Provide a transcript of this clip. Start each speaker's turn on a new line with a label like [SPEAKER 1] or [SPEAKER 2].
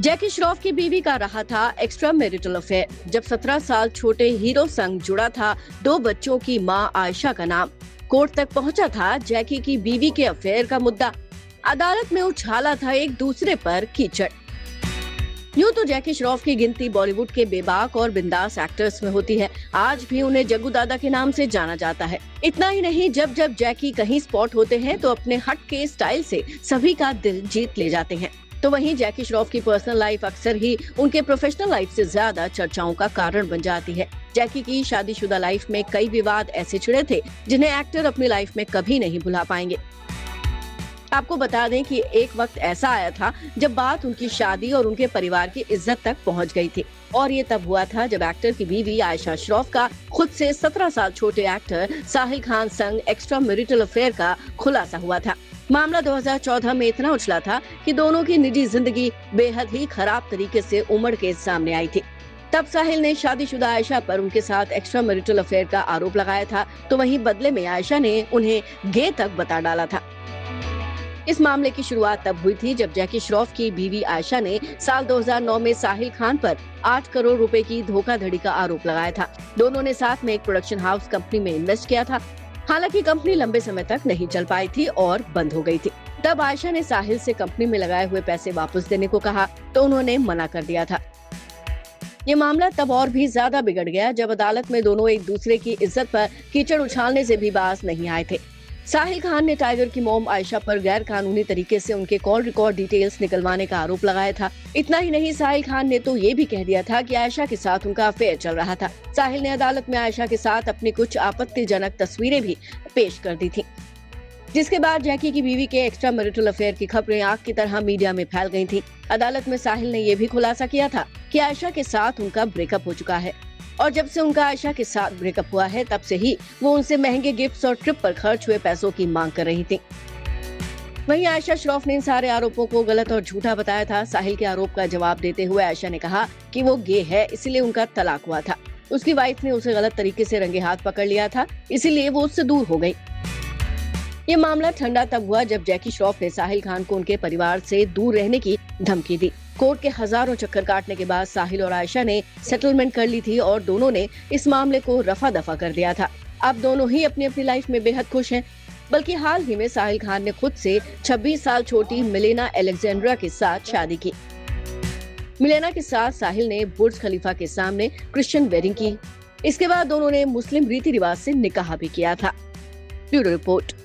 [SPEAKER 1] जैकी श्रॉफ की बीवी का रहा था एक्स्ट्रा मैरिटल अफेयर। जब 17 साल छोटे हीरो संग जुड़ा था 2 बच्चों की मां आयशा का नाम। कोर्ट तक पहुंचा था जैकी की बीवी के अफेयर का मुद्दा। अदालत में उछाला था एक दूसरे पर कीचड़। यूं तो जैकी श्रॉफ की गिनती बॉलीवुड के बेबाक और बिंदास एक्टर्स में होती है। आज भी उन्हें जग्गू दादा के नाम से जाना जाता है। इतना ही नहीं, जब जब जैकी कहीं स्पॉट होते हैं तो अपने हट के स्टाइल से सभी का दिल जीत ले जाते हैं। तो वहीं जैकी श्रॉफ की पर्सनल लाइफ अक्सर ही उनके प्रोफेशनल लाइफ से ज्यादा चर्चाओं का कारण बन जाती है। जैकी की शादीशुदा लाइफ में कई विवाद ऐसे छिड़े थे जिन्हें एक्टर अपनी लाइफ में कभी नहीं भुला पाएंगे। आपको बता दें कि एक वक्त ऐसा आया था जब बात उनकी शादी और उनके परिवार की इज्जत तक पहुंच गई थी। और ये तब हुआ था जब एक्टर की बीवी आयशा श्रॉफ का खुद से 17 साल छोटे एक्टर साहिल खान संग एक्स्ट्रा मैरिटल अफेयर का खुलासा हुआ था। मामला 2014 में इतना उछला था कि दोनों की निजी जिंदगी बेहद ही खराब तरीके से उमड़ के सामने आई थी। तब साहिल ने शादीशुदा आयशा पर उनके साथ एक्स्ट्रा मैरिटल अफेयर का आरोप लगाया था, तो वहीं बदले में आयशा ने उन्हें गे तक बता डाला था। इस मामले की शुरुआत तब हुई थी जब जैकी श्रॉफ की बीवी आयशा ने साल 2009 में साहिल खान पर 8 करोड़ रुपए की धोखाधड़ी का आरोप लगाया था। दोनों ने साथ में एक प्रोडक्शन हाउस कंपनी में इन्वेस्ट किया था। हालांकि कंपनी लंबे समय तक नहीं चल पाई थी और बंद हो गई थी। तब आयशा ने साहिल से कंपनी में लगाए हुए पैसे वापस देने को कहा तो उन्होंने मना कर दिया था। ये मामला तब और भी ज्यादा बिगड़ गया जब अदालत में दोनों एक दूसरे की इज्जत पर कीचड़ उछालने से भी बाज नहीं आए थे। साहिल खान ने टाइगर की मॉम आयशा पर गैर कानूनी तरीके से उनके कॉल रिकॉर्ड डिटेल्स निकलवाने का आरोप लगाया था। इतना ही नहीं, साहिल खान ने तो ये भी कह दिया था कि आयशा के साथ उनका अफेयर चल रहा था। साहिल ने अदालत में आयशा के साथ अपनी कुछ आपत्तिजनक तस्वीरें भी पेश कर दी थी, जिसके बाद जैकी की बीवी के एक्स्ट्रा मैरिटल अफेयर की खबरें आग की तरह मीडिया में फैल गई थी। अदालत में साहिल ने यह भी खुलासा किया था कि आयशा के साथ उनका ब्रेकअप हो चुका है और जब से उनका आयशा के साथ ब्रेकअप हुआ है तब से ही वो उनसे महंगे गिफ्ट्स और ट्रिप पर खर्च हुए पैसों की मांग कर रही थी। वहीं आयशा श्रॉफ ने इन सारे आरोपों को गलत और झूठा बताया था। साहिल के आरोप का जवाब देते हुए आयशा ने कहा कि वो गे है, इसलिए उनका तलाक हुआ था। उसकी वाइफ ने उसे गलत तरीके से रंगे हाथ पकड़ लिया था, इसीलिए वो उससे दूर हो गई। ये मामला ठंडा तब हुआ जब जैकी श्रॉफ ने साहिल खान को उनके परिवार से दूर रहने की धमकी दी। कोर्ट के हजारों चक्कर काटने के बाद साहिल और आयशा ने सेटलमेंट कर ली थी और दोनों ने इस मामले को रफा दफा कर दिया था। अब दोनों ही अपनी अपनी लाइफ में बेहद खुश हैं। बल्कि हाल ही में साहिल खान ने खुद से 26 साल छोटी मिलेना अलेक्जेंड्रा के साथ शादी की। मिलेना के साथ साहिल ने बुर्ज खलीफा के सामने क्रिश्चियन वेडिंग की। इसके बाद दोनों ने मुस्लिम रीति रिवाज से निकाह भी किया था। Bureau report.